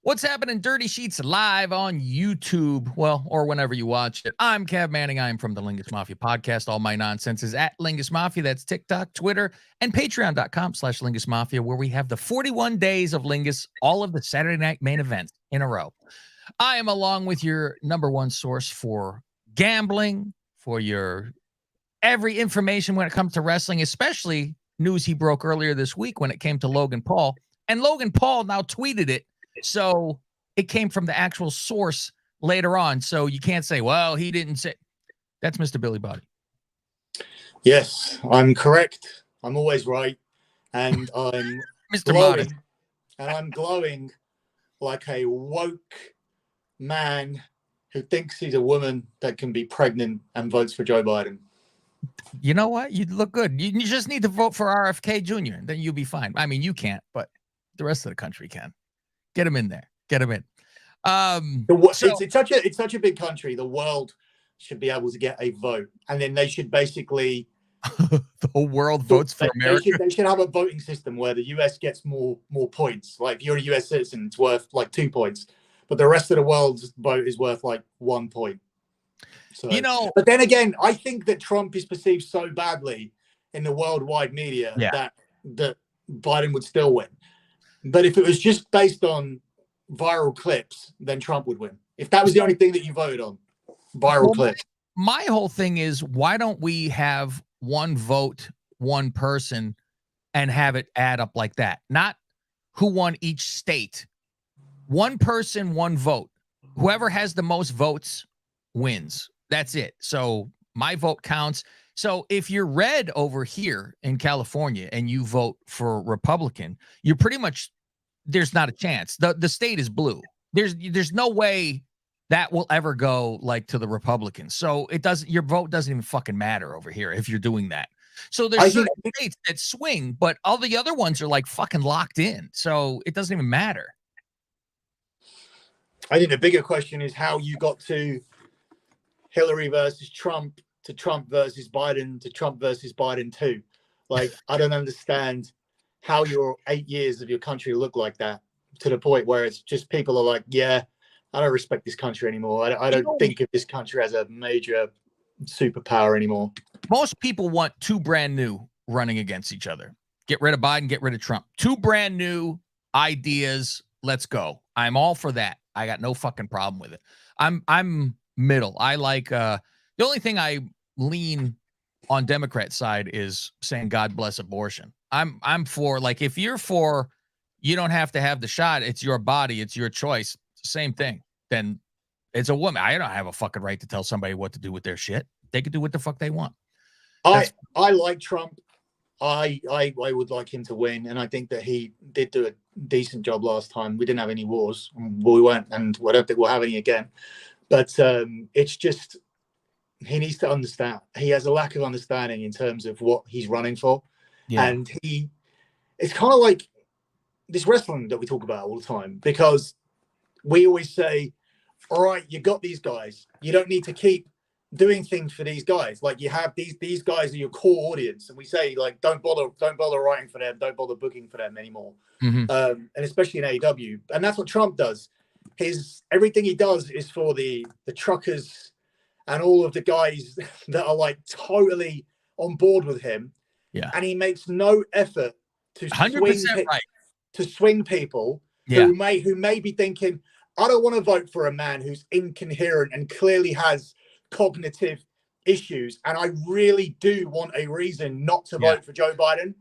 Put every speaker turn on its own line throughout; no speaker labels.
What's happening? Dirty Sheets live on YouTube, well, or whenever you watch it. I'm Kev Manning. I am from the Lingus Mafia podcast. All my nonsense is at Lingus Mafia. That's TikTok, Twitter, and patreon.com/Lingus Mafia, where we have the 41 days of Lingus, all of the Saturday night main events in a row. I am along with your number one source for gambling, for your every information when it comes to wrestling, especially news he broke earlier this week when it came to Logan Paul. And Logan Paul now tweeted it. So it came from the actual source later on. So you can't say, well, he didn't say. That's Mr. Billy Body.
Yes, I'm correct. I'm always right. And I'm
Mr. Modest.
And I'm glowing like a woke man who thinks he's a woman that can be pregnant and votes for Joe Biden.
You know what? You look good. You just need to vote for RFK Jr. Then you'll be fine. I mean, you can't, but the rest of the country can. Get him in there. Get him in.
It's such a big country. The world should be able to get a vote, and then they should basically
the whole world votes for America.
They should have a voting system where the US gets more points. Like, if you're a US citizen, it's worth like 2 points, but the rest of the world's vote is worth like 1 point. So, but then again, I think that Trump is perceived so badly in the worldwide media that Biden would still win. But if it was just based on viral clips, then Trump would win. If that was the only thing that you voted on, viral clips.
My whole thing is, why don't we have one vote, one person, and have it add up like that? Not who won each state. One person, one vote. Whoever has the most votes wins. That's it. So my vote counts. So if you're red over here in California and you vote for Republican, you're pretty much, there's not a chance. The state is blue. There's no way that will ever go like to the Republicans. So your vote doesn't even fucking matter over here if you're doing that. So there's certain states that swing, but all the other ones are like fucking locked in. So it doesn't even matter.
I think the bigger question is how you got to Hillary versus Trump, to Trump versus Biden, to Trump versus Biden too. Like, I don't understand how your 8 years of your country look like that, to the point where it's just people are like, yeah, I don't respect this country anymore. I don't think of this country as a major superpower anymore.
Most people want two brand new running against each other. Get rid of Biden, get rid of Trump. Two brand new ideas. Let's go. I'm all for that. I got no fucking problem with it. I'm middle. I like the only thing I lean on Democrat side is saying God bless abortion. I'm for, like, if you're for, you don't have to have the shot, it's your body, it's your choice, it's the same thing. Then it's a woman. I don't have a fucking right to tell somebody what to do with their shit. They can do what the fuck they want.
I like Trump. I would like him to win, and I think that he did do a decent job last time. We didn't have any wars. We went, and I don't think we'll have any again. But it's just, he needs to understand. He has a lack of understanding in terms of what he's running for. Yeah. And it's kind of like this wrestling that we talk about all the time, because we always say, all right, you got these guys. You don't need to keep doing things for these guys. Like, you have these guys are your core audience. And we say, like, don't bother writing for them. Don't bother booking for them anymore. Mm-hmm. And especially in AEW. And that's what Trump does. Everything he does is for the truckers and all of the guys that are like totally on board with him. Yeah. And he makes no effort to swing people who may be thinking, I don't want to vote for a man who's incoherent and clearly has cognitive issues, and I really do want a reason not to vote for Joe Biden.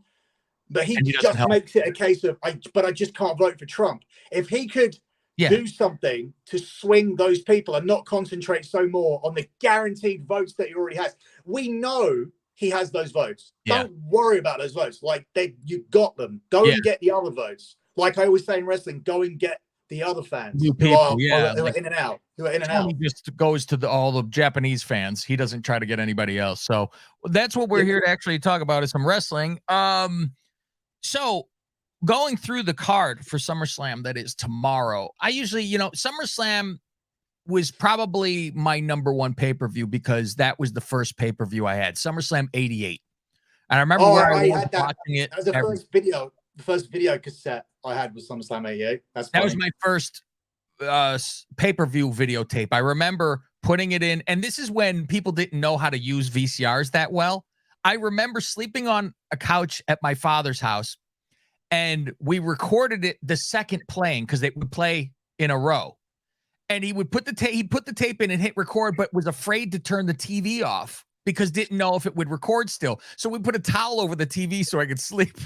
But he just makes it a case of, I just can't vote for Trump. If he could do something to swing those people and not concentrate so more on the guaranteed votes that he already has, we know he has those votes. Yeah. Don't worry about those votes. Like, you got them. Go and get the other votes. Like I always say in wrestling, go and get the other fans who are in and out. He
just goes to all the Japanese fans. He doesn't try to get anybody else. So that's what we're here to actually talk about, is some wrestling. So going through the card for SummerSlam, that is tomorrow. I usually, SummerSlam was probably my number one pay-per-view because that was the first pay-per-view I had. SummerSlam 88. And I remember where I was watching it.
That was the first video cassette I had was SummerSlam 88. That
was my first pay-per-view videotape. I remember putting it in, and this is when people didn't know how to use VCRs that well. I remember sleeping on a couch at my father's house, and we recorded it the second playing because it would play in a row. And he would put the tape, he put the tape in and hit record, but was afraid to turn the TV off because didn't know if it would record still. So we put a towel over the TV so I could sleep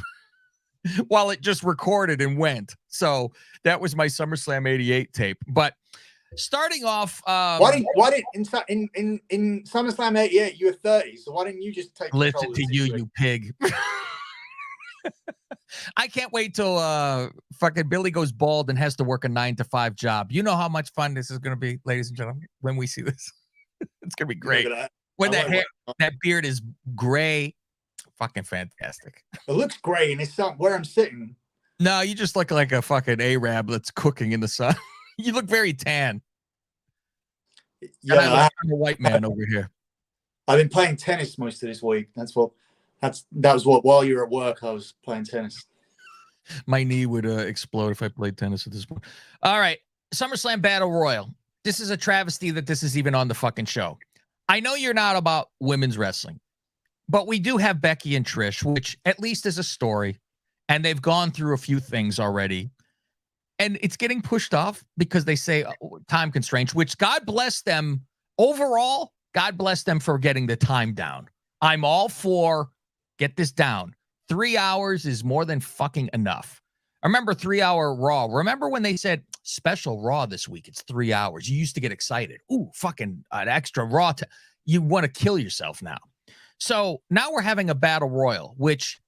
while it just recorded and went. So that was my SummerSlam 88 tape. But starting off,
why didn't in SummerSlam 88 you were 30? So why didn't you just take
listen to you pig? I can't wait till fucking Billy goes bald and has to work a 9-to-5 job. You know how much fun this is going to be, ladies and gentlemen, when we see this. It's going to be great. When that beard is gray, fucking fantastic.
It looks gray and it's where I'm sitting.
No, you just look like a fucking Arab that's cooking in the sun. You look very tan. Yeah, I'm a white man over here.
I've been playing tennis most of this week. That was what while you were at work, I was playing tennis.
My knee would explode if I played tennis at this point. All right, SummerSlam Battle Royal. This is a travesty that this is even on the fucking show. I know you're not about women's wrestling, but we do have Becky and Trish, which at least is a story, and they've gone through a few things already. And it's getting pushed off because they say time constraints, which God bless them. Overall, God bless them for getting the time down. I'm all for get this down. 3 hours is more than fucking enough. I remember 3-hour Raw. Remember when they said special Raw this week? It's 3 hours. You used to get excited. Ooh, fucking an extra Raw. You want to kill yourself now. So now we're having a Battle Royal, which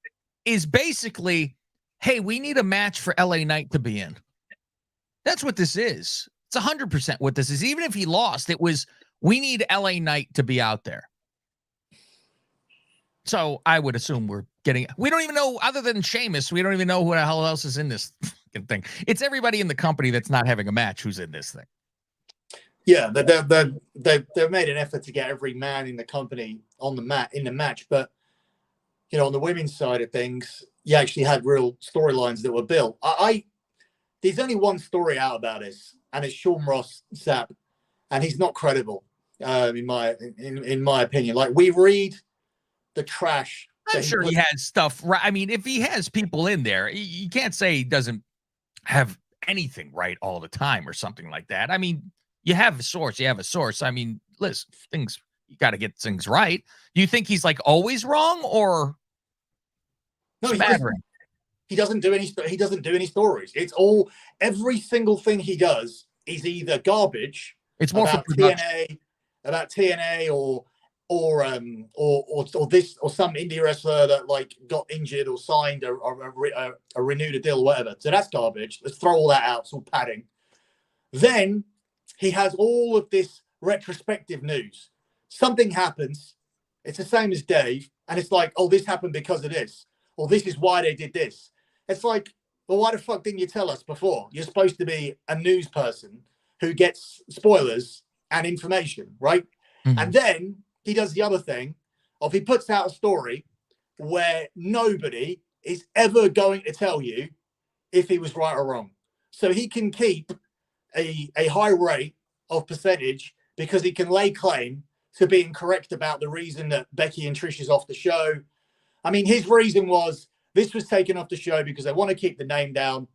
is basically, hey, we need a match for LA Knight to be in. That's what this is. It's 100% what this is. Even if he lost, it was, we need LA Knight to be out there. So I would assume we don't even know, other than Sheamus, we don't even know who the hell else is in this thing. It's everybody in the company that's not having a match who's in this thing.
Yeah, they've made an effort to get every man in the company on the mat in the match, but you know, on the women's side of things, you actually had real storylines that were built. There's only one story out about this, and it's Sean Ross Sapp, and he's not credible, in my opinion. Like, we read the trash.
I'm sure he has stuff right. I mean, if he has people in there, you can't say he doesn't have anything right all the time or something like that. I mean, you have a source. I mean, listen, you got to get things right. Do you think he's like always wrong, or
no? He doesn't do any stories. It's all, every single thing he does is either garbage.
It's more
about TNA or this or some indie wrestler that like got injured or signed a renewed a deal or whatever. So that's garbage. Let's throw all that out. It's all padding. Then he has all of this retrospective news. Something happens. It's the same as Dave, and it's like, oh, this happened because of this, or this is why they did this. It's like, well, why the fuck didn't you tell us before? You're supposed to be a news person who gets spoilers and information, right? Mm-hmm. And then he does the other thing of he puts out a story where nobody is ever going to tell you if he was right or wrong. So he can keep a high rate of percentage because he can lay claim to being correct about the reason that Becky and Trish is off the show. I mean, his reason was this was taken off the show because they want to keep the name down,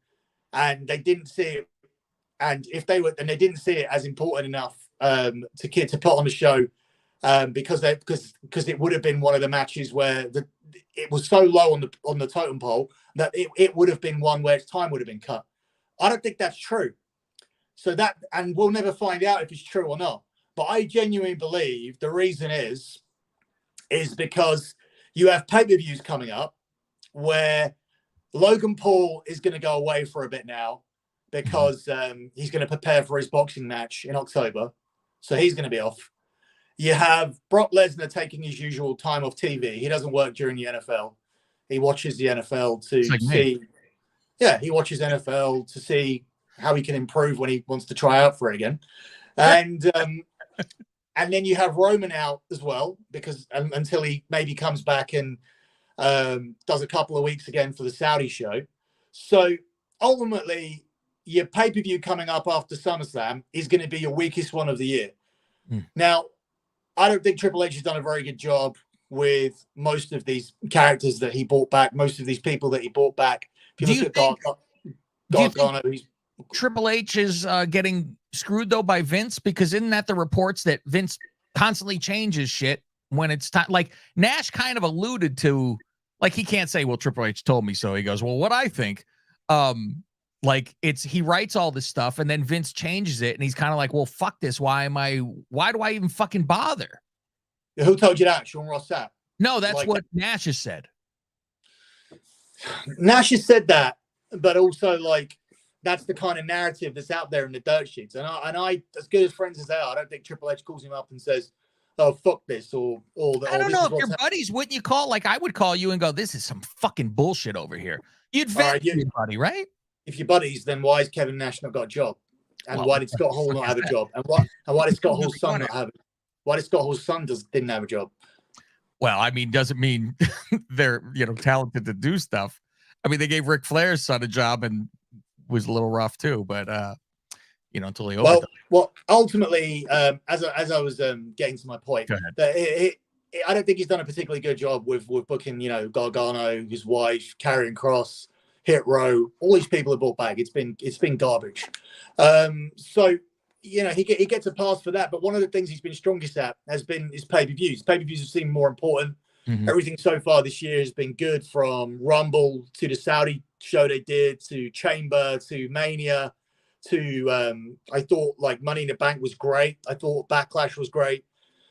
and they didn't see it. And if they were, and they didn't see it as important enough to put on the show, because it would have been one of the matches where it was so low on the totem pole that it would have been one where its time would have been cut. I don't think that's true. So that, and we'll never find out if it's true or not. But I genuinely believe the reason is because you have pay-per-views coming up where Logan Paul is going to go away for a bit now because he's going to prepare for his boxing match in October. So he's going to be off. You have Brock Lesnar taking his usual time off TV. He doesn't work during the NFL. He watches the NFL to see. Yeah, he watches NFL to see how he can improve when he wants to try out for it again. And and then you have Roman out as well because until he maybe comes back and does a couple of weeks again for the Saudi show. So ultimately, your pay-per-view coming up after SummerSlam is going to be your weakest one of the year.
Mm.
Now, I don't think Triple H has done a very good job with most of these characters that he brought back, most of these people that he brought back. If you look at Gargano, he's
Triple H is getting screwed though by Vince, because isn't that the reports that Vince constantly changes shit when it's time? Like Nash kind of alluded to, like he can't say, well, Triple H told me so. He goes, well, what I think, like he writes all this stuff and then Vince changes it and he's kind of like, well, fuck this. Why do I even fucking bother?
Who told you that? Sean Ross Sapp?
No, that's what Nash has said.
Nash has said that, but also like that's the kind of narrative that's out there in the dirt sheets. And I, as good as friends as they are, I don't think Triple H calls him up and says, "Oh, fuck this," or
I don't know if your buddies, wouldn't you call? Like I would call you and go, "This is some fucking bullshit over here." You'd vent to your buddy, right?
If you're buddies, then why has Kevin Nash not got a job? And why did Scott Hall not have a job? And why did Scott Hall's son not have it? Why did Scott Hall's son didn't have a job? Well,
I mean, doesn't mean they're talented to do stuff. I mean, they gave Ric Flair's son a job and was a little rough too, but until he
overdone. Well, ultimately, as I was getting to my point, that I don't think he's done a particularly good job with booking, Gargano, his wife, Karrion Kross, Hit Row, all these people are brought back. It's been garbage. So he gets a pass for that. But one of the things he's been strongest at has been his pay-per-views. Pay-per-views have seemed more important. Mm-hmm. Everything so far this year has been good, from Rumble to the Saudi show they did, to Chamber, to Mania, to I thought like Money in the Bank was great. I thought Backlash was great.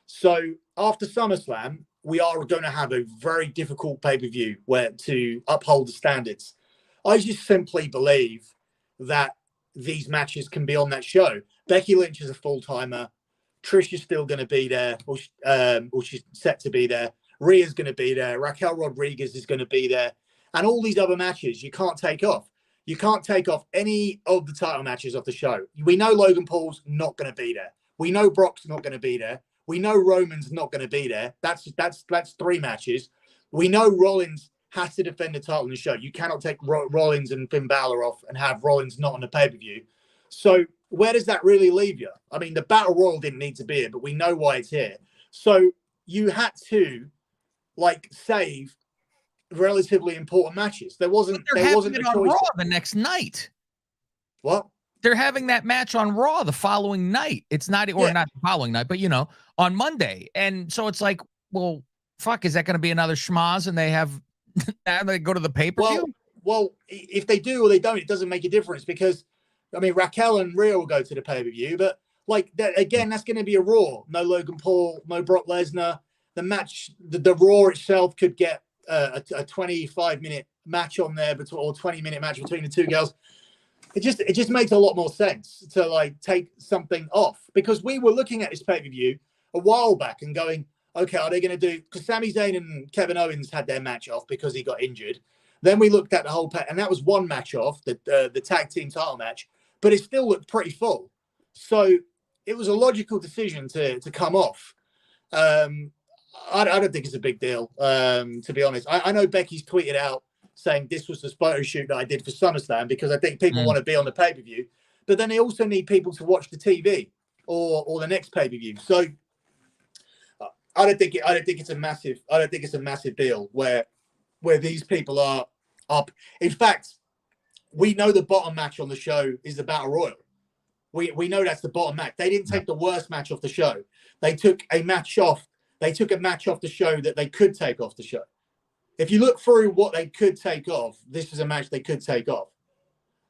So after SummerSlam, we are going to have a very difficult pay-per-view where to uphold the standards. I just simply believe that these matches can be on that show. Becky Lynch is a full-timer. Trish is still going to be there, or she's set to be there. Rhea's going to be there. Raquel Rodriguez is going to be there. And all these other matches you can't take off. You can't take off any of the title matches off the show. We know Logan Paul's not going to be there. We know Brock's not going to be there. We know Roman's not going to be there. That's 3 matches. We know Rollins has to defend the title in the show. You cannot take Rollins and Finn Balor off and have Rollins not on the pay-per-view. So where does that really leave you? I mean, the Battle Royal didn't need to be here, but we know why it's here. So you had to save relatively important matches. There wasn't a
on Raw the next night.
What?
They're having that match on Raw the following night. It's not not the following night, but on Monday. And so it's like, well, fuck, is that going to be another schmoz? And they go to the pay-per-view?
Well, if they do or they don't, it doesn't make a difference, because I mean, Raquel and Rhea will go to the pay-per-view, but that's going to be a Raw. No Logan Paul, no Brock Lesnar. The match, the Raw itself could get a 25-minute match on there, or 20-minute match between the two girls. It just makes a lot more sense to take something off, because we were looking at this pay-per-view a while back and going, okay, are they going to do, because Sami Zayn and Kevin Owens had their match off because he got injured. Then we looked at the whole and that was one match off, the tag team title match, but it still looked pretty full. So it was a logical decision to come off. I don't think it's a big deal, to be honest. I know Becky's tweeted out saying this was the photo shoot that I did for SummerSlam because I think people want to be on the pay-per-view, but then they also need people to watch the TV or the next pay-per-view. So I don't think it's a massive deal where these people are up. In fact, we know the bottom match on the show is the Battle Royal. We know that's the bottom match. They didn't take the worst match off the show. They took a match off. They took a match off the show that they could take off the show. If you look through what they could take off, this is a match they could take off.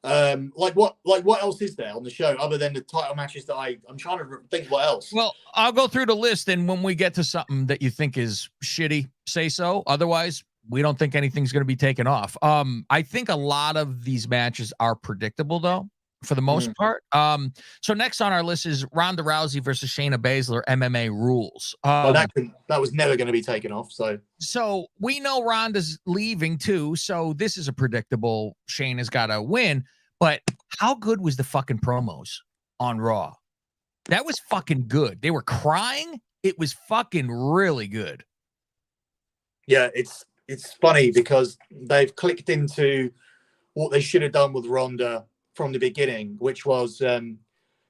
What else is there on the show other than the title matches that I'm trying to think what else.
Well, I'll go through the list, and when we get to something that you think is shitty, say so. Otherwise, we don't think anything's going to be taken off. I think a lot of these matches are predictable, though, for the most part. So next on our list is Ronda Rousey versus Shayna Baszler, MMA rules.
That was never going to be taken off.
So we know Ronda's leaving too. So this is a predictable Shayna's got to win. But how good was the fucking promos on Raw? That was fucking good. They were crying. It was fucking really good.
Yeah, it's funny because they've clicked into what they should have done with Ronda from the beginning, which was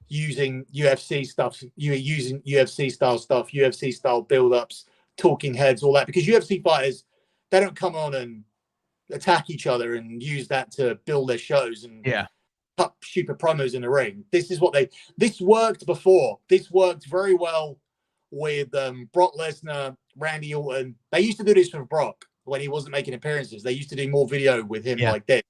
using UFC stuff, using UFC style stuff, UFC style build-ups, talking heads, all that. Because UFC fighters, they don't come on and attack each other and use that to build their shows and cut stupid promos in the ring. This worked before. This worked very well with Brock Lesnar, Randy Orton. They used to do this with Brock when he wasn't making appearances. They used to do more video with him like this.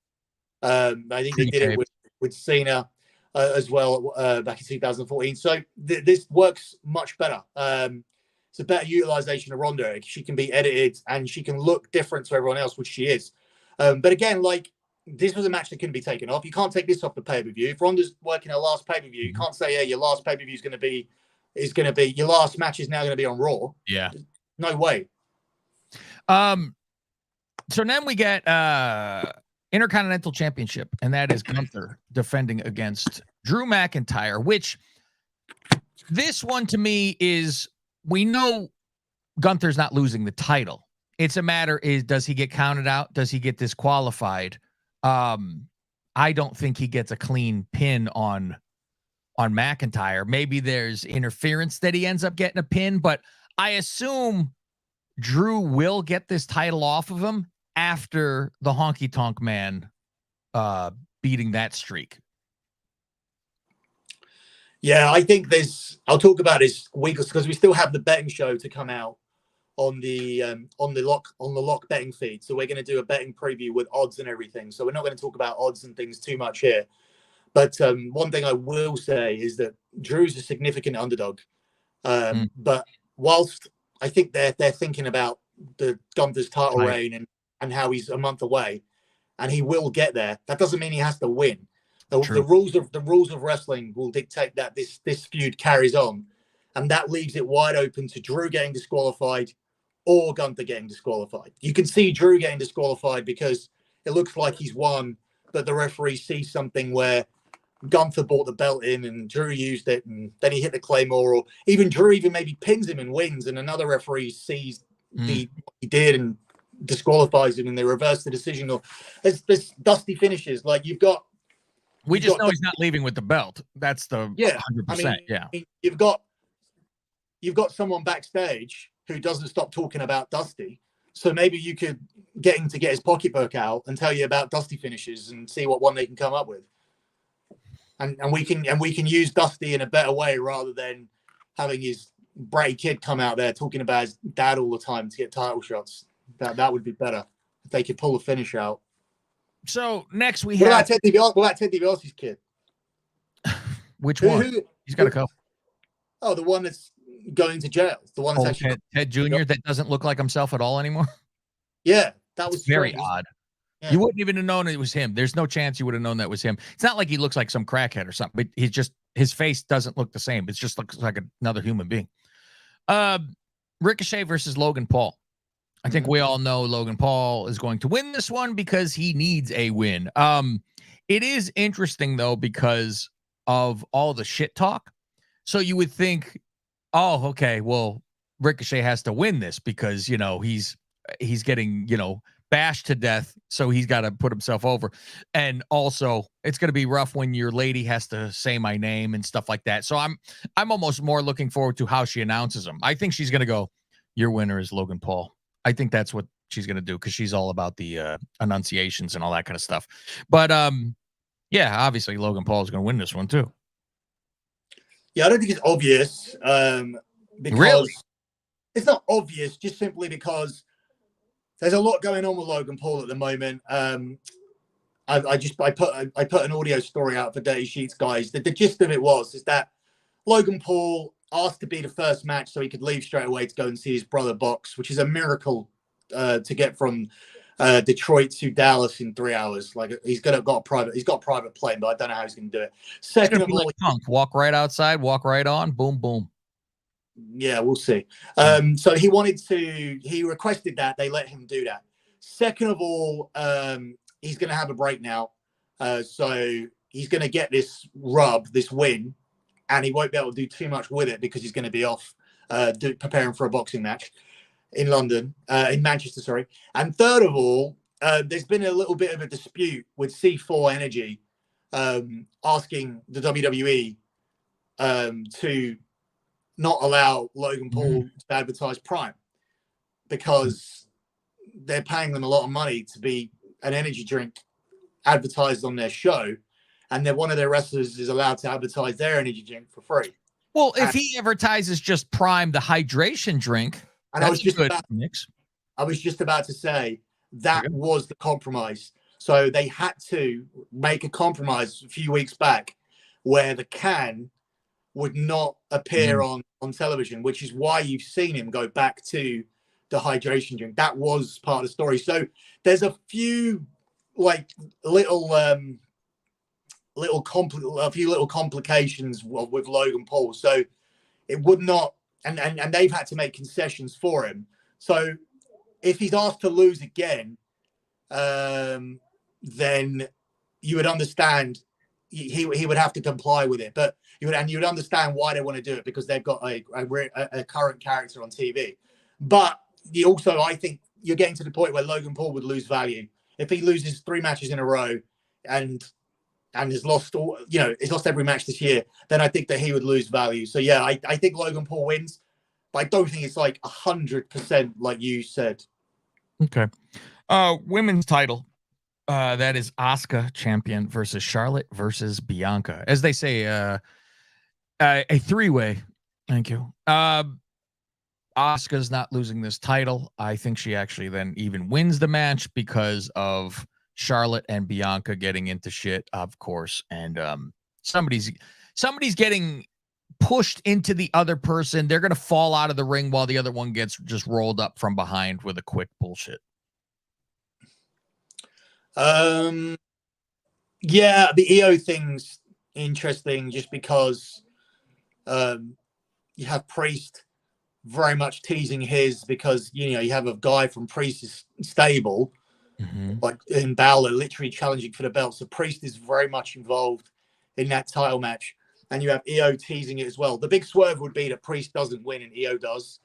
I think they did it with Cena as well back in 2014. So this works much better. It's a better utilization of Ronda. She can be edited and she can look different to everyone else, which she is. But again, like, this was a match that couldn't be taken off. You can't take this off the pay-per-view. If Ronda's working her last pay-per-view, you can't say, yeah, your last pay-per-view is going to be your last match is now going to be on Raw.
Yeah.
No way.
So then we get Intercontinental Championship, and that is Gunther defending against Drew McIntyre, which this one to me is, we know Gunther's not losing the title. It's a matter is, does he get counted out? Does he get disqualified? I don't think he gets a clean pin on McIntyre. Maybe there's interference that he ends up getting a pin, but I assume Drew will get this title off of him after the Honky Tonk Man beating that streak.
Yeah, I think I'll talk about this week because we still have the betting show to come out on the lock betting feed. So we're going to do a betting preview with odds and everything. So we're not going to talk about odds and things too much here. But one thing I will say is that Drew's a significant underdog. But whilst I think they're thinking about the Gunther's title reign and how he's a month away, and he will get there, that doesn't mean he has to win. The rules of wrestling will dictate that this feud carries on, and that leaves it wide open to Drew getting disqualified or Gunther getting disqualified. You can see Drew getting disqualified because it looks like he's won, but the referee sees something where Gunther brought the belt in and Drew used it, and then he hit the Claymore, or even Drew maybe pins him and wins, and another referee sees what he did and disqualifies him, and they reverse the decision. Or there's dusty finishes. Like
we just know he's not leaving with the belt. That's the 100%.
I mean, you've got someone backstage who doesn't stop talking about Dusty. So maybe you could get him to get his pocketbook out and tell you about Dusty finishes and see what one they can come up with. And we can use Dusty in a better way rather than having his bratty kid come out there talking about his dad all the time to get title shots. That would be better if they could pull the finish out.
So next we
have
what
about Ted DiBiase's kid?
Which one? He's got a couple.
Oh, the one that's going to jail. The one that's actually
Ted Jr. that doesn't look like himself at all anymore.
Yeah, that was
very odd. Yeah. You wouldn't even have known it was him. There's no chance you would have known that was him. It's not like he looks like some crackhead or something, but his face doesn't look the same. It just looks like another human being. Ricochet versus Logan Paul. I think we all know Logan Paul is going to win this one because he needs a win. It is interesting though, because of all the shit talk. So you would think, oh, okay, well, Ricochet has to win this because, he's getting, bashed to death. So he's got to put himself over. And also it's going to be rough when your lady has to say my name and stuff like that. So I'm almost more looking forward to how she announces him. I think she's going to go, your winner is Logan Paul. I think that's what she's going to do because she's all about the enunciations and all that kind of stuff. But yeah, obviously Logan Paul is going to win this one too.
Yeah, I don't think it's obvious. Because
really?
It's not obvious just simply because there's a lot going on with Logan Paul at the moment. I put an audio story out for Dirty Sheets guys. The gist of it is that Logan Paul asked to be the first match so he could leave straight away to go and see his brother box, which is a miracle to get from Detroit to Dallas in 3 hours. Like he's got a private plane, but I don't know how he's going to do it. Second of all,
walk right outside, walk right on, boom, boom.
Yeah, we'll see. So he requested that they let him do that. Second of all, he's going to have a break now. So he's going to get this win, and he won't be able to do too much with it because he's going to be off preparing for a boxing match in Manchester, sorry. And third of all, there's been a little bit of a dispute with C4 Energy asking the WWE to not allow Logan Paul to advertise Prime because they're paying them a lot of money to be an energy drink advertised on their show, and then one of their wrestlers is allowed to advertise their energy drink for free.
Well, if he advertises just Prime, the hydration drink,
and
that's a good mix.
I was just about to say that was the compromise. So they had to make a compromise a few weeks back where the can would not appear on television, which is why you've seen him go back to the hydration drink. That was part of the story. So there's a few like little complications with Logan Paul. So it would not, and they've had to make concessions for him. So if he's asked to lose again, then you would understand he would have to comply with it. But you would understand why they want to do it, because they've got a current character on TV. But I think you're getting to the point where Logan Paul would lose value if he loses 3 matches in a row and has lost he's lost every match this year. Then I think that he would lose value. So yeah, I think Logan Paul wins, but I don't think it's like 100% like you said.
Okay. Women's title. That is Asuka champion versus Charlotte versus Bianca. As they say, a 3-way. Thank you. Asuka's not losing this title. I think she actually then even wins the match because of Charlotte and Bianca getting into shit, of course. And somebody's getting pushed into the other person. They're going to fall out of the ring while the other one gets just rolled up from behind with a quick bullshit.
Yeah, the EO thing's interesting just because you have Priest very much teasing his, because you have a guy from Priest's stable like in Balor literally challenging for the belt. So Priest is very much involved in that title match, and you have EO teasing it as well. The big swerve would be that Priest doesn't win and EO does,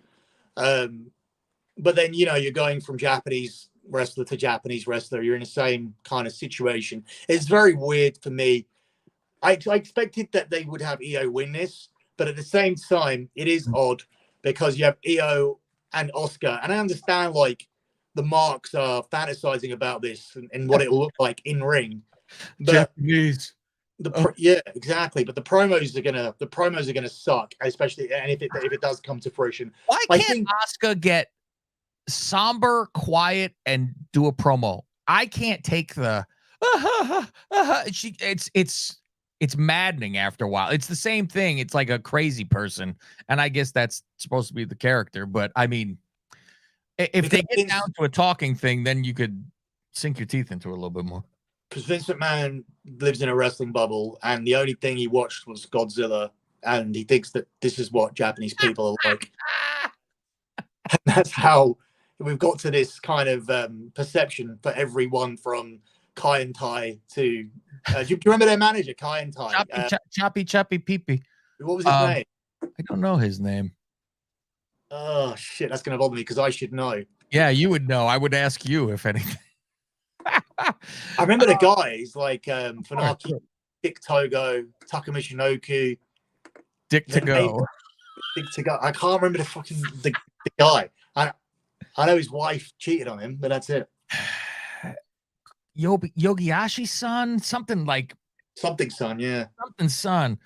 but then you're going from Japanese wrestler to Japanese wrestler. You're in the same kind of situation. It's very weird for me. I expected that they would have EO win this, but at the same time, it is odd because you have EO and Oscar, and I understand like the marks are fantasizing about this and what it'll look like in ring. But
Japanese.
Yeah, exactly. But the promos are gonna suck, especially and if it does come to fruition.
Why can't Oscar get somber, quiet, and do a promo? I can't take the it's maddening after a while. It's the same thing. It's like a crazy person, and I guess that's supposed to be the character. But I mean, if they get down to a talking thing, then you could sink your teeth into it a little bit more.
Because Vince McMahon lives in a wrestling bubble, and the only thing he watched was Godzilla, and he thinks that this is what Japanese people are like. And that's how we've got to this kind of perception for everyone from Kai and Tai to. Do you remember their manager, Kai and Tai?
Choppy Pee.
What was his name?
I don't know his name.
Oh shit, that's gonna bother me because I should know.
Yeah, you would know. I would ask you if anything.
I remember the guys like Funaki, Dick Togo, Taka Michinoku,
Dick to go.
I can't remember the guy. I know his wife cheated on him, but that's it.
Yogiyashi son, something
son, yeah.
Something son.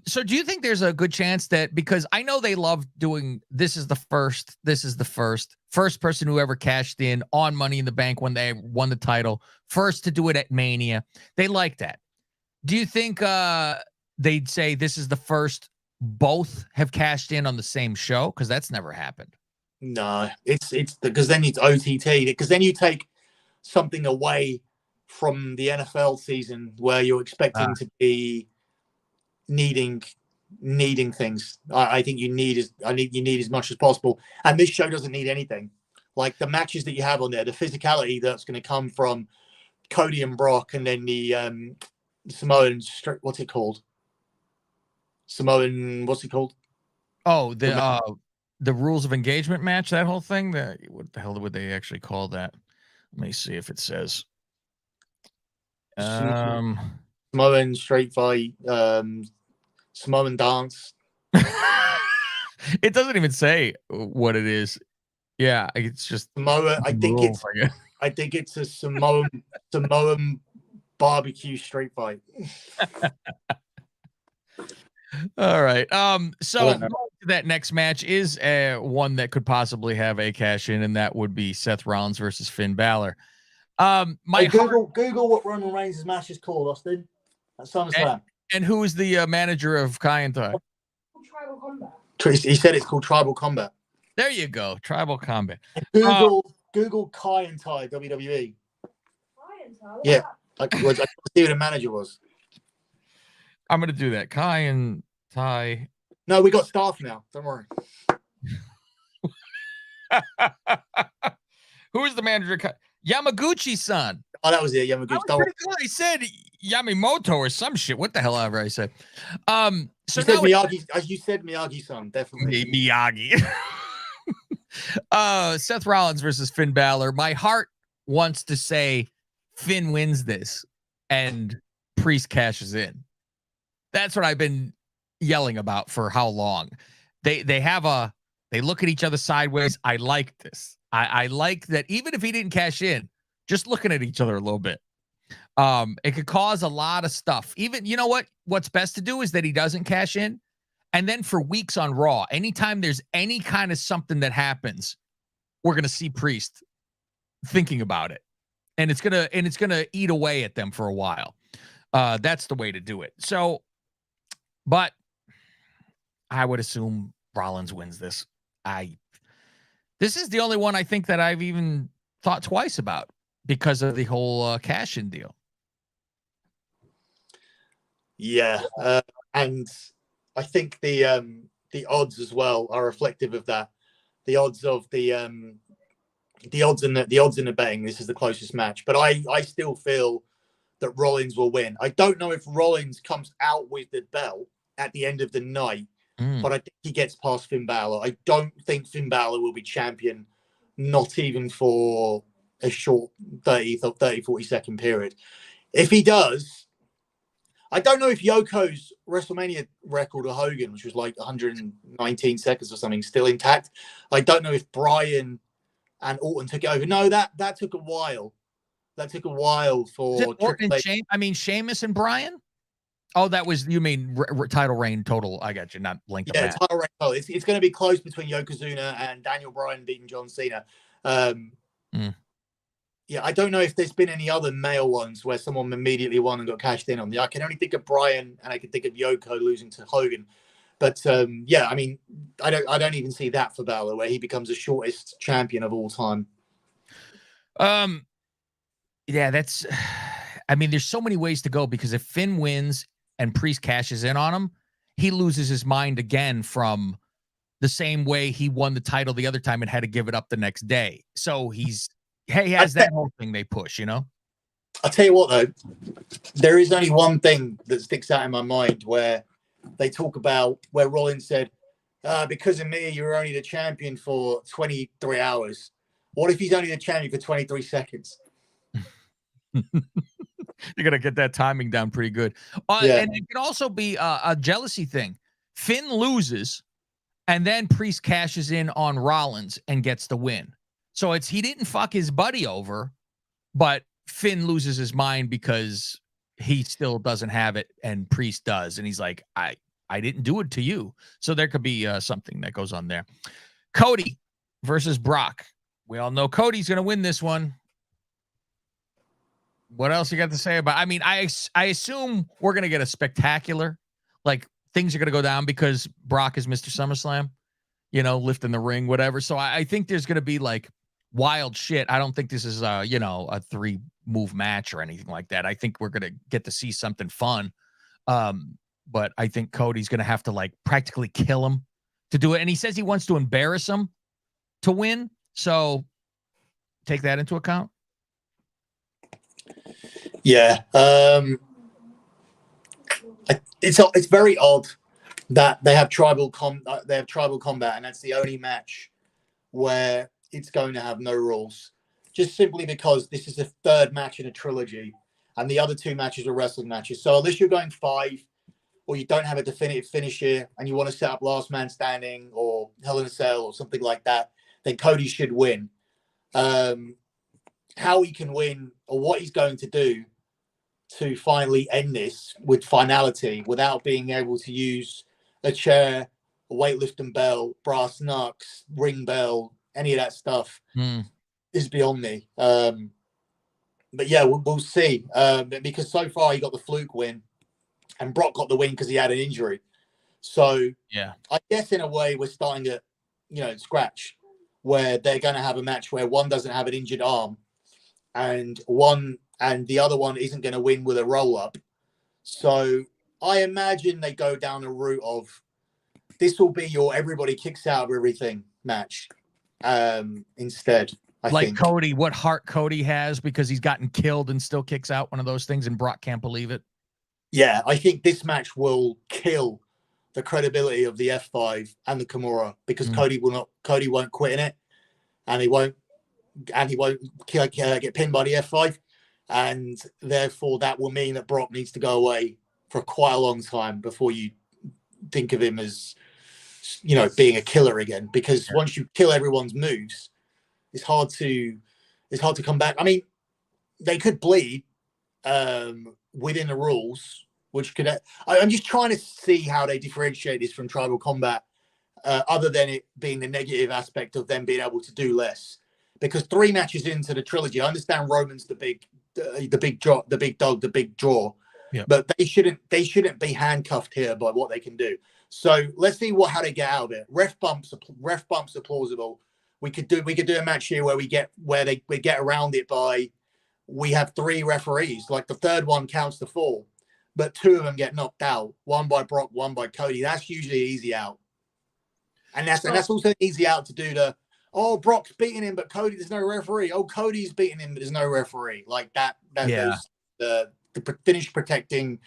So do you think there's a good chance that, because I know they love doing this is the first person who ever cashed in on Money in the Bank when they won the title, first to do it at Mania. They like that. Do you think they'd say this is the first both have cashed in on the same show? Because that's never happened.
No, it's because then it's OTT, because then you take something away from the NFL season where you're expecting to be needing things. I think you need as much as possible, and this show doesn't need anything. Like the matches that you have on there, the physicality that's going to come from Cody and Brock, and then the Samoan, what's it called? Oh,
the rules of engagement match, that whole thing. What the hell would they actually call that? Let me see if it says.
Samoan street fight, Samoan dance.
It doesn't even say what it is. Yeah, it's just
Samoa. I think
rules, I guess.
it's a Samoan barbecue street fight.
All right. So
know.
that next match is one that could possibly have a cash in, and that would be Seth Rollins versus Finn Balor.
Google what Roman Reigns' match is called, Austin. At SummerSlam.
And who is the manager of Kai and Tai?
Tribal Combat.
He said it's called Tribal Combat.
There you go, Tribal Combat.
Google Kai and Tai WWE.
Kai and Tai.
Yeah, I see who the manager was.
I'm gonna do that. Kai and Tai.
No, we got staff now. Don't worry.
Who is the manager? Yamaguchi-san.
Oh, that was it. Yamaguchi.
That was pretty good. I said Yamamoto or some shit. What the hell ever I said. So
you said Miyagi. As you said, Miyagi-san, definitely.
Miyagi. Seth Rollins versus Finn Balor. My heart wants to say Finn wins this and Priest cashes in. That's what I've been yelling about for how long. They look at each other sideways. I like this. I like that even if he didn't cash in, just looking at each other a little bit. It could cause a lot of stuff. Even, you know what? What's best to do is that he doesn't cash in. And then for weeks on Raw, anytime there's any kind of something that happens, we're gonna see Priest thinking about it. And it's gonna eat away at them for a while. That's the way to do it. So, but I would assume Rollins wins this. This is the only one I think that I've even thought twice about because of the whole cash-in deal.
Yeah, and I think the odds as well are reflective of that. The odds of the odds in the betting. This is the closest match, but I still feel that Rollins will win. I don't know if Rollins comes out with the belt at the end of the night. But I think he gets past Finn Balor. I don't think Finn Balor will be champion, not even for a short 30, 40 second period. If he does, I don't know if Yoko's WrestleMania record of Hogan, which was like 119 seconds or something, still intact. I don't know if Bryan and Orton took it over. No, that took a while. That took a while for
Orton and Sheamus and Bryan? Oh, that was, you mean title reign total. I got you, not length of match.
Title reign total. It's going to be close between Yokozuna and Daniel Bryan beating John Cena. Yeah, I don't know if there's been any other male ones where someone immediately won and got cashed in on. I can only think of Bryan and I can think of Yoko losing to Hogan. But yeah, I mean, I don't even see that for Balor where he becomes the shortest champion of all time.
Yeah, that's. I mean, there's so many ways to go because if Finn wins and Priest cashes in on him, he loses his mind again from the same way he won the title the other time and had to give it up the next day. So he has that whole thing they push, you know?
I'll tell you what, though, there is only one thing that sticks out in my mind where they talk about where Rollins said, because of me, you're only the champion for 23 hours. What if he's only the champion for 23 seconds?
You're going to get that timing down pretty good. And it could also be a jealousy thing. Finn loses, and then Priest cashes in on Rollins and gets the win. So he didn't fuck his buddy over, but Finn loses his mind because he still doesn't have it, and Priest does. And he's like, I didn't do it to you. So there could be something that goes on there. Cody versus Brock. We all know Cody's going to win this one. What else you got to say about? I mean, I assume we're gonna get a spectacular, like things are gonna go down because Brock is Mr. SummerSlam, you know, lifting the ring, whatever. So I think there's gonna be like wild shit. I don't think this is a 3-move match or anything like that. I think we're gonna get to see something fun. But I think Cody's gonna have to like practically kill him to do it, and he says he wants to embarrass him to win. So take that into account.
Yeah, it's very odd that they have tribal combat, and that's the only match where it's going to have no rules. Just simply because this is the third match in a trilogy, and the other 2 matches were wrestling matches. So unless you're going 5, or you don't have a definitive finish here, and you want to set up last man standing or Hell in a Cell or something like that, then Cody should win. How he can win or what he's going to do to finally end this with finality without being able to use a chair, a weightlifting bell, brass knucks, ring bell, any of that stuff is beyond me. But yeah, we'll see. Because so far he got the fluke win, and Brock got the win because he had an injury. So
yeah,
I guess in a way we're starting at scratch, where they're going to have a match where one doesn't have an injured arm, and the other one isn't going to win with a roll up. So I imagine they go down the route of this will be your everybody kicks out of everything match instead. I think
Cody, what heart Cody has because he's gotten killed and still kicks out, one of those things, and Brock can't believe it.
Yeah, I think this match will kill the credibility of the F5 and the Kimura, because Cody won't quit in it, and he won't get pinned by the F5, and therefore that will mean that Brock needs to go away for quite a long time before you think of him as being a killer again, because once you kill everyone's moves, it's hard to come back. I mean, they could bleed within the rules, which could I'm just trying to see how they differentiate this from Tribal Combat, other than it being the negative aspect of them being able to do less. Because 3 matches into the trilogy, I understand Roman's the big dog, the big draw, but they shouldn't be handcuffed here by what they can do. So let's see how they get out of it. Ref bumps are plausible. We could do a match here where we get around it by, we have 3 referees, like the third one counts to 4, but 2 of them get knocked out, one by Brock, one by Cody. That's usually an easy out, and that's also an easy out to do the, oh, Brock's beating him, but Cody, there's no referee. Oh, Cody's beating him, but there's no referee. Like that. The finish protecting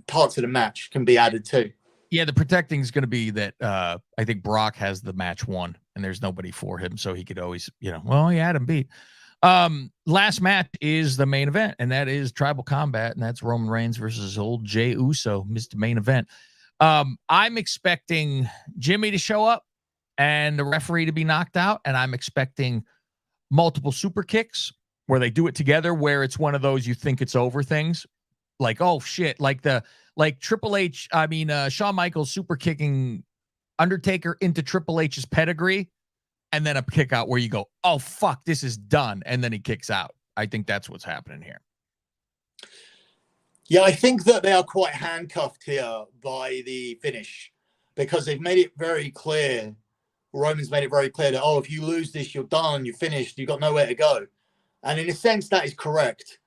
parts of the match can be added too.
Yeah, the protecting is going to be that I think Brock has the match won, and there's nobody for him, so he could always, he had him beat. Last match is the main event, and that is Tribal Combat, and that's Roman Reigns versus old Jey Uso, Mr. Main Event. I'm expecting Jimmy to show up and the referee to be knocked out, and I'm expecting multiple super kicks where they do it together, where it's one of those you think it's over things, like, oh shit, like Triple H, Shawn Michaels super kicking Undertaker into Triple H's pedigree, and then a kick out where you go, oh fuck, this is done, and then he kicks out. I think that's what's happening here.
Yeah, I think that they are quite handcuffed here by the finish, because they've made it very clear. Roman's made it very clear that, if you lose this, you're done, you're finished, you've got nowhere to go. And in a sense, that is correct.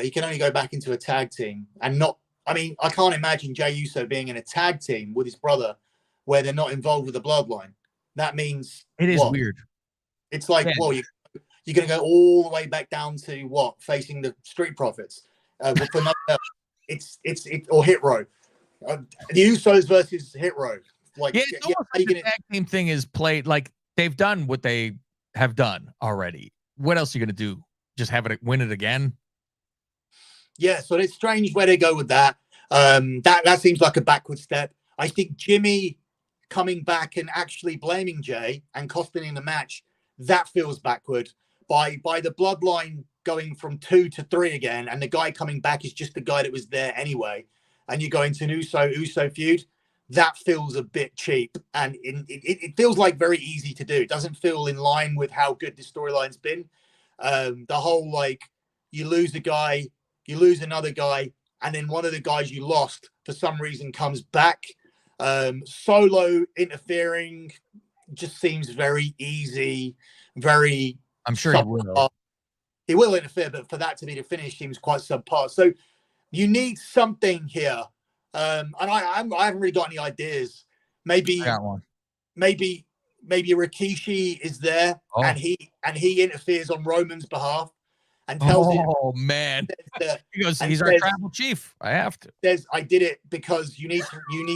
He can only go back into a tag team, and I can't imagine Jey Uso being in a tag team with his brother where they're not involved with the bloodline. That means
it is weird.
It's like, you're going to go all the way back down to what? Facing the Street Profits. For no, it's or Hit Row. The Usos versus Hit Row. Like,
the tag team thing is played, like they've done what they have done already. What else are you going to do? Just have it win it again?
Yeah, so it's strange where they go with that. That seems like a backward step. I think Jimmy coming back and actually blaming Jey and costing him the match, that feels backward. By the bloodline going from 2 to 3 again, and the guy coming back is just the guy that was there anyway, and you go into an Uso feud, that feels a bit cheap, and it feels like very easy to do. It doesn't feel in line with how good the storyline's been. The whole, like, you lose a guy, you lose another guy, and then one of the guys you lost for some reason comes back. Solo interfering just seems very easy, very...
I'm sure he will.
He will interfere, but for that to be the finish seems quite subpar. So you need something here. And I haven't really got any ideas. Maybe Rikishi is there, and he interferes on Roman's behalf and tells him,
man, he goes, he's our tribal chief. I have to.
I did it because you need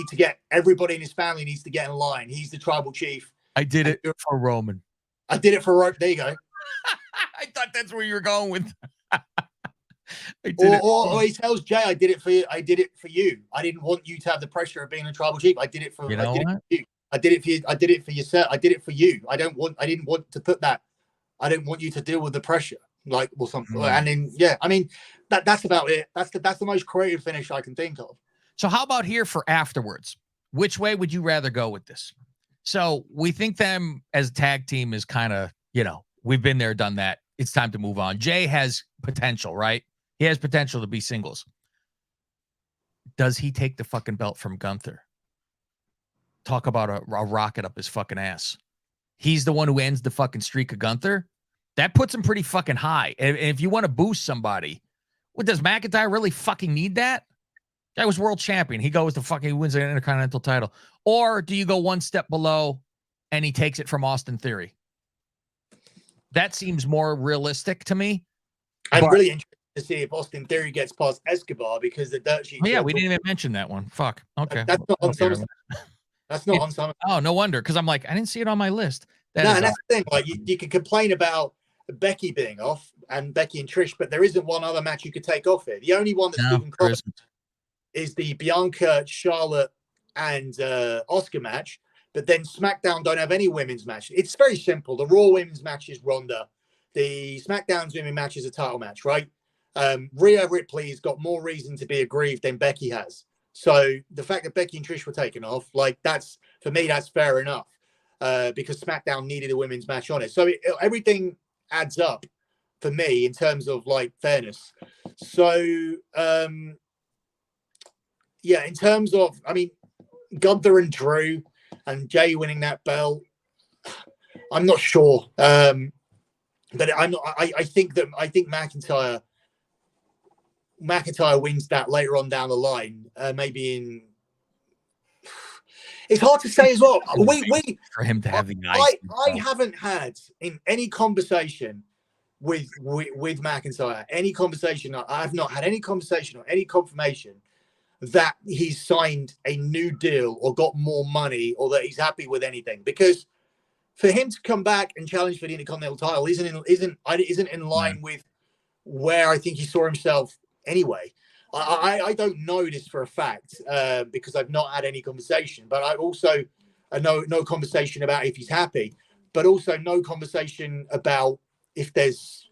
to get everybody in his family needs to get in line. He's the tribal chief.
I did it for Roman.
I did it for Roman. There you go.
I thought that's where you were going with.
Or he tells Jay, I did it for you. I did it for you. I didn't want you to have the pressure of being a tribal chief. I did it for,
You know what?
you. I did it for you. I did it for yourself. I did it for you. I didn't want to put that. I didn't want you to deal with the pressure, like, or something. And then, yeah, I mean, that's about it. That's the most creative finish I can think of.
So how about here for afterwards? Which way would you rather go with this? So we think them as a tag team is kind of, we've been there, done that. It's time to move on. Jay has potential, right? He has potential to be singles. Does he take the fucking belt from Gunther? Talk about a rocket up his fucking ass. He's the one who ends the fucking streak of Gunther. That puts him pretty fucking high. And if you want to boost somebody, does McIntyre really fucking need that? Guy was world champion. He goes to fucking wins an Intercontinental title. Or do you go one step below and he takes it from Austin Theory? That seems more realistic to me.
I'm really interested to see if Austin Theory gets past Escobar, because the dirt sheet.
Oh, yeah, we didn't even mention that one. Fuck. Okay.
That's not on SummerSlam. That's not on SummerSlam.
Oh, no wonder, because I'm like, I didn't see it on my list.
And that's the thing. Like, you can complain about Becky being off and Becky and Trish, but there isn't one other match you could take off here. The only one that's even close is the Bianca, Charlotte, and Oscar match. But then SmackDown don't have any women's match. It's very simple. The Raw women's match is Ronda. The SmackDown's women's match is a title match, right? Rhea Ripley's got more reason to be aggrieved than Becky has. So the fact that Becky and Trish were taken off, like, that's, for me, that's fair enough, because SmackDown needed a women's match on it. So everything adds up for me in terms of, like, fairness. So, yeah, in terms of, I mean, Gunther and Drew and Jay winning that belt, I'm not sure. But I think McIntyre wins that later on down the line. Maybe in. It's hard to say as well.
For him to have the
I haven't had in any conversation with McIntyre, any conversation. I've not had any conversation or any confirmation that he's signed a new deal or got more money or that he's happy with anything. Because for him to come back and challenge for the Intercontinental title isn't in line with where I think he saw himself anyway. I don't know this for a fact because I've not had any conversation, but I also know no conversation about if he's happy, but also no conversation about if there's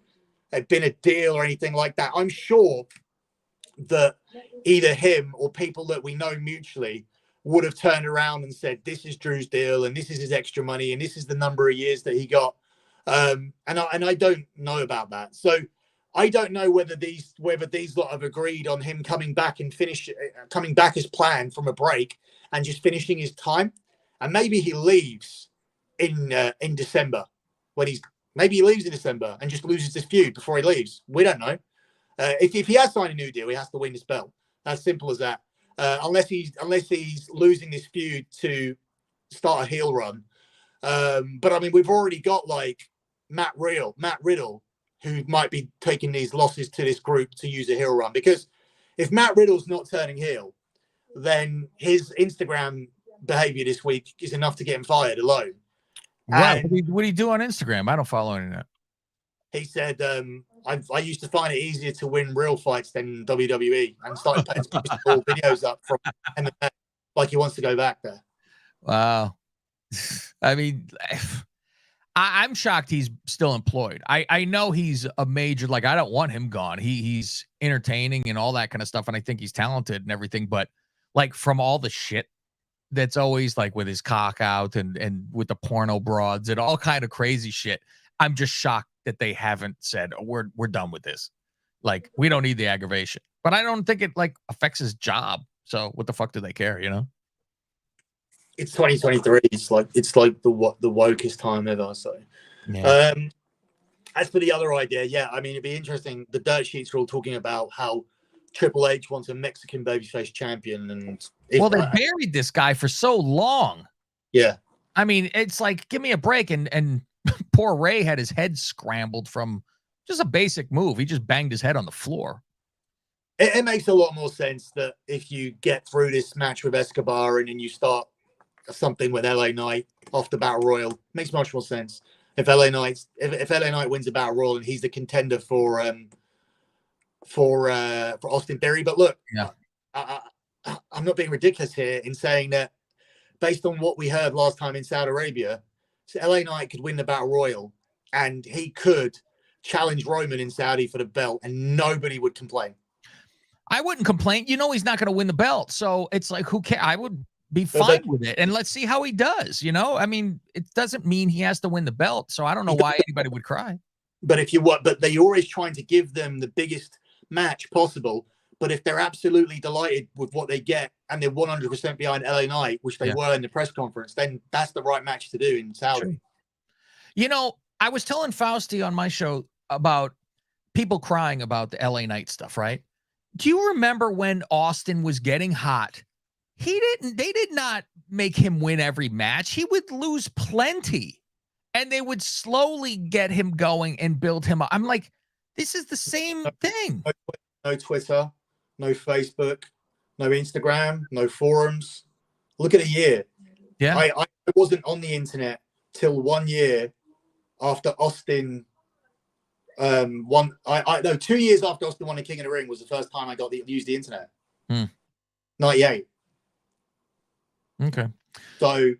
been a deal or anything like that. I'm sure that either him or people that we know mutually would have turned around and said, this is Drew's deal and this is his extra money and this is the number of years that he got. And I don't know about that. So I don't know whether these lot have agreed on him coming back as planned from a break and just finishing his time. And maybe he leaves in December maybe he leaves in December and just loses this feud before he leaves. We don't know. If he has signed a new deal, he has to win this belt. As simple as that. Unless he's losing this feud to start a heel run. But I mean, we've already got like Matt Riddle, who might be taking these losses to this group to use a heel run. Because if Matt Riddle's not turning heel, then his Instagram behavior this week is enough to get him fired alone.
What do you do on Instagram? I don't follow any of that.
He said, I used to find it easier to win real fights than WWE, and started putting some videos up from MMA, like he wants to go back there.
Wow. I mean, I'm shocked he's still employed. I know he's a major, like, I don't want him gone. He's entertaining and all that kind of stuff, and I think he's talented and everything, but like from all the shit that's always like with his cock out and with the porno broads and all kind of crazy shit, I'm just shocked that they haven't said, oh, we're done with this. Like, we don't need the aggravation. But I don't think it like affects his job. So what the fuck do they care, you know?
It's 2023. It's like the wokest time ever. So,
yeah.
As for the other idea, yeah, I mean, it'd be interesting. The dirt sheets are all talking about how Triple H wants a Mexican babyface champion, and
they buried this guy for so long.
Yeah,
I mean, it's like, give me a break. And poor Ray had his head scrambled from just a basic move. He just banged his head on the floor.
It makes a lot more sense that if you get through this match with Escobar and then you start something with LA Knight off the Battle Royal, makes much more sense. If LA Knight wins the Battle Royal and he's the contender for for Austin Theory. But look,
Yeah.
I'm not being ridiculous here in saying that based on what we heard last time in Saudi Arabia, so LA Knight could win the Battle Royal and he could challenge Roman in Saudi for the belt and nobody would complain.
I wouldn't complain. You know, he's not going to win the belt. So it's like, who cares? I would be fine with it. And let's see how he does. You know, I mean, it doesn't mean he has to win the belt. So I don't know why anybody would cry.
But but they're always trying to give them the biggest match possible. But if they're absolutely delighted with what they get and they're 100% behind LA Knight, which they were in the press conference, then that's the right match to do in Saudi.
True. You know, I was telling Fausti on my show about people crying about the LA Knight stuff, right? Do you remember when Austin was getting hot? They did not make him win every match. He would lose plenty. And they would slowly get him going and build him up. I'm like, this is the same thing.
No Twitter, no Facebook, no Instagram, no forums. Look at a year.
Yeah.
I wasn't on the internet till 1 year after Austin 2 years after Austin won the King of the Ring was the first time I got to use the internet. 98.
Okay.
So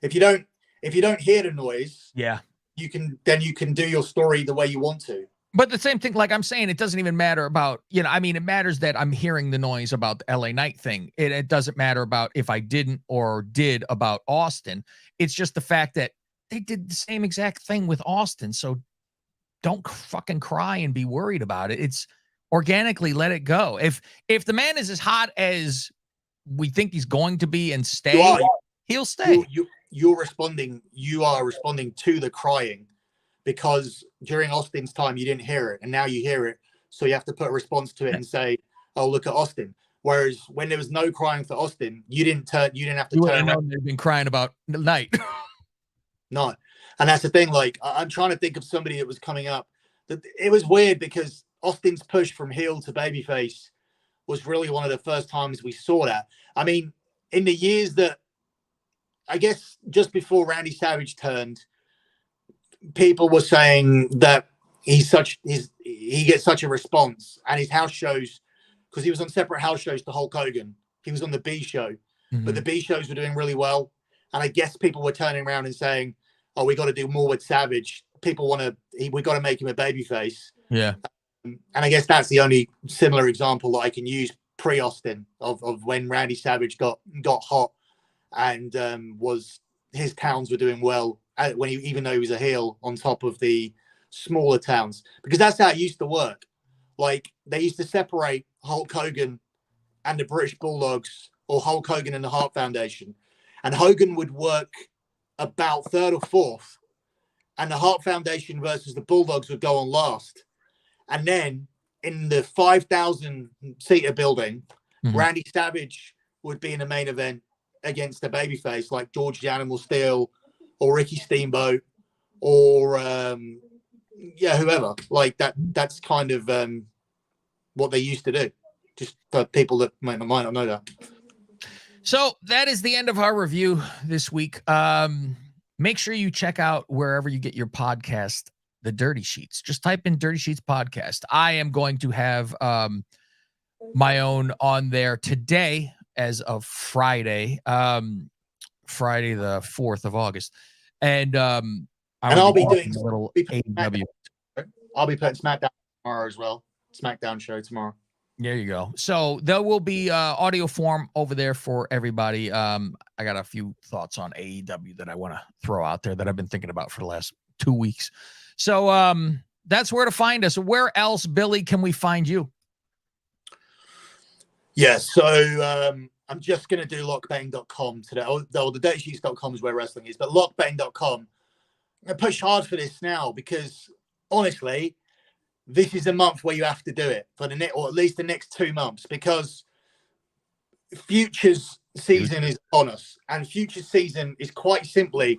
if you don't hear the noise, you can do your story the way you want to.
But the same thing, like I'm saying, it doesn't even matter about, I mean, it matters that I'm hearing the noise about the LA Knight thing. It doesn't matter about if I didn't or did about Austin. It's just the fact that they did the same exact thing with Austin. So don't fucking cry and be worried about it. It's organically let it go. If the man is as hot as we think he's going to be and stay, he'll stay.
You are responding to the crying because during Austin's time you didn't hear it and now you hear it. So you have to put a response to it and say, oh, look at Austin. Whereas when there was no crying for Austin, you didn't have to turn around.
They've been crying about the Knight.
No. And that's the thing. Like, I'm trying to think of somebody that was coming up. It was weird because Austin's push from heel to babyface was really one of the first times we saw that. I mean, in the years that, I guess just before Randy Savage turned, people were saying that he gets such a response, and his house shows, because he was on separate house shows to Hulk Hogan. He was on the B show, but the B shows were doing really well. And I guess people were turning around and saying, oh, we got to do more with Savage. We got to make him a babyface.
Yeah.
And I guess that's the only similar example that I can use pre-Austin of when Randy Savage got hot and his towns were doing well even though he was a heel on top of the smaller towns, because that's how it used to work. Like they used to separate Hulk Hogan and the British Bulldogs or Hulk Hogan and the Hart Foundation, and Hogan would work about third or fourth, and the Hart Foundation versus the Bulldogs would go on last. And then in the 5,000 seater building, Randy Savage would be in the main event against a babyface like George the Animal Steel or Ricky Steamboat or whoever. Like that's kind of what they used to do, just for people that might not know that.
So that is the end of our review this week. Make sure you check out wherever you get your podcast, the Dirty Sheets. Just type in Dirty Sheets podcast. I am going to have my own on there today as of Friday, Friday the 4th of August. And
I'll be doing
a little AEW.
I'll be putting SmackDown tomorrow as well. SmackDown show tomorrow.
There you go. So there will be audio form over there for everybody. I got a few thoughts on AEW that I want to throw out there that I've been thinking about for the last 2 weeks. So that's where to find us. Where else, Billy, can we find you?
Yes. So I'm just going to do lockbetting.com today. The datesheets.com is where wrestling is, but lockbetting.com. I push hard for this now because honestly, this is a month where you have to do it for the or at least the next 2 months, because futures season is on us, and futures season is quite simply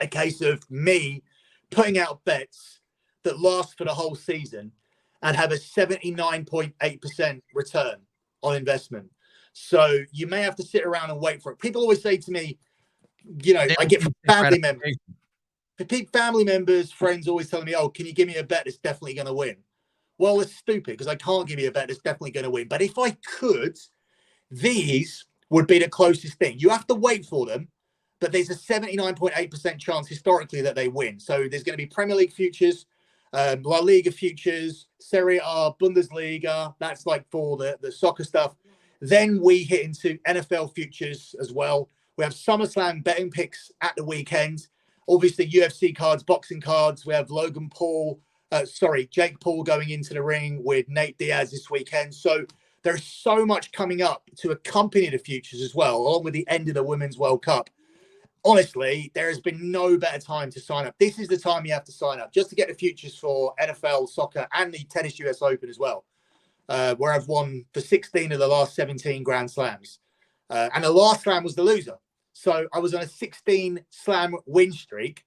a case of me putting out bets that last for the whole season and have a 79.8% return on investment. So you may have to sit around and wait for it. People always say to me, I get from family members, friends always telling me, oh, can you give me a bet that's definitely going to win? Well, it's stupid because I can't give you a bet that's definitely going to win. But if I could, these would be the closest thing. You have to wait for them, but there's a 79.8% chance historically that they win. So there's going to be Premier League futures, La Liga futures, Serie A, Bundesliga. That's like for the soccer stuff. Then we hit into NFL futures as well. We have SummerSlam betting picks at the weekend. Obviously, UFC cards, boxing cards. We have Jake Paul going into the ring with Nate Diaz this weekend. So there's so much coming up to accompany the futures as well, along with the end of the Women's World Cup. Honestly, there has been no better time to sign up. This is the time you have to sign up just to get the futures for NFL, soccer, and the Tennis US Open as well, where I've won for 16 of the last 17 Grand Slams. And the last slam was the loser. So I was on a 16 slam win streak,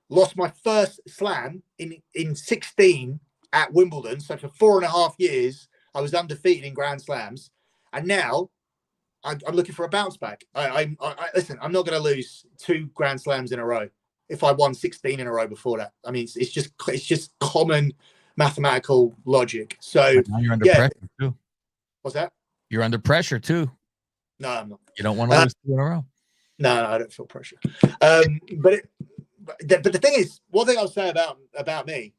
lost my first slam in 16 at Wimbledon. So for 4.5 years, I was undefeated in Grand Slams. And now I'm looking for a bounce back. Listen, I'm not going to lose 2 Grand Slams in a row if I won 16 in a row before that. I mean, it's just common mathematical logic. So
now you're under pressure too.
What's that?
You're under pressure too.
No, I'm not.
You don't want to lose 2 in a row.
No, I don't feel pressure. But the thing is, one thing I'll say about me,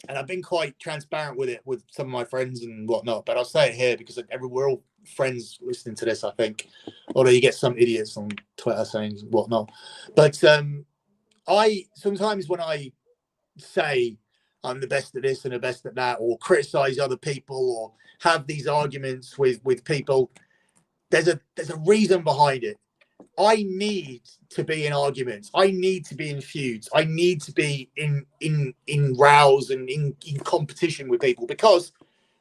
and I've been quite transparent with it with some of my friends and whatnot, but I'll say it here because we're all friends listening to this, I think. Although you get some idiots on Twitter saying whatnot. But I sometimes when I say I'm the best at this and the best at that, or criticize other people, or have these arguments with people, there's a reason behind it. I need to be in arguments. I need to be in feuds. I need to be in rows and in competition with people because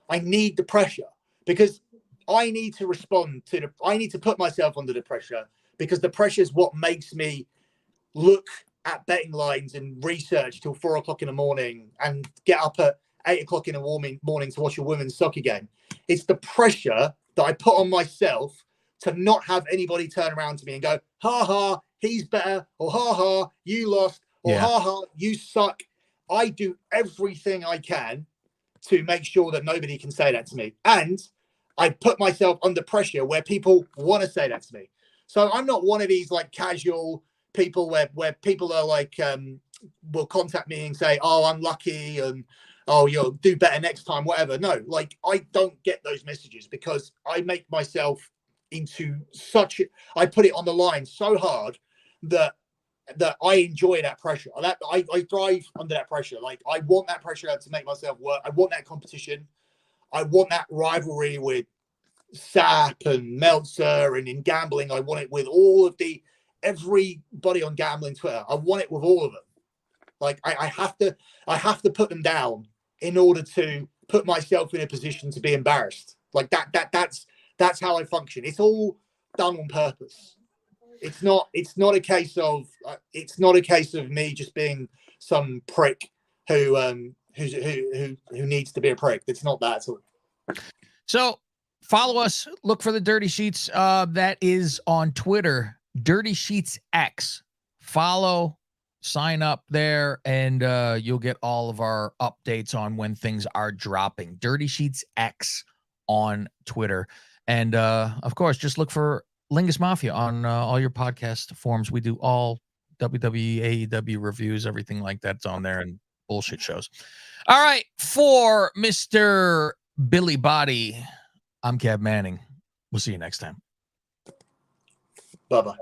I need the pressure. Because I need to respond to I need to put myself under the pressure because the pressure is what makes me look at betting lines and research till 4 o'clock in the morning and get up at 8 o'clock in the morning to watch a women's soccer game. It's the pressure that I put on myself to not have anybody turn around to me and go, ha ha, he's better, or ha ha, you lost, or ha ha, you suck. I do everything I can to make sure that nobody can say that to me. And I put myself under pressure where people want to say that to me. So I'm not one of these like casual people where people are like, will contact me and say, oh, I'm lucky and, oh, you'll do better next time, whatever. No, like I don't get those messages because I make myself into I put it on the line so hard that I enjoy that pressure. That I thrive under that pressure. Like I want that pressure to make myself work. I want that competition. I want that rivalry with Sapp and Meltzer, and in gambling, I want it with all of everybody on gambling Twitter. I want it with all of them. Like I have to put them down in order to put myself in a position to be embarrassed. Like that's how I function. It's all done on purpose. It's not a case of me just being some prick who needs to be a prick. It's not that at all.
So follow us. Look for the Dirty Sheets. That is on Twitter, Dirty Sheets X. Follow, sign up there, and you'll get all of our updates on when things are dropping. Dirty Sheets X on Twitter. And, of course, just look for Lingus Mafia on all your podcast forums. We do all WWE, AEW reviews, everything like that's on there, and bullshit shows. All right, for Mr. Billy Body, I'm Cab Manning. We'll see you next time.
Bye-bye.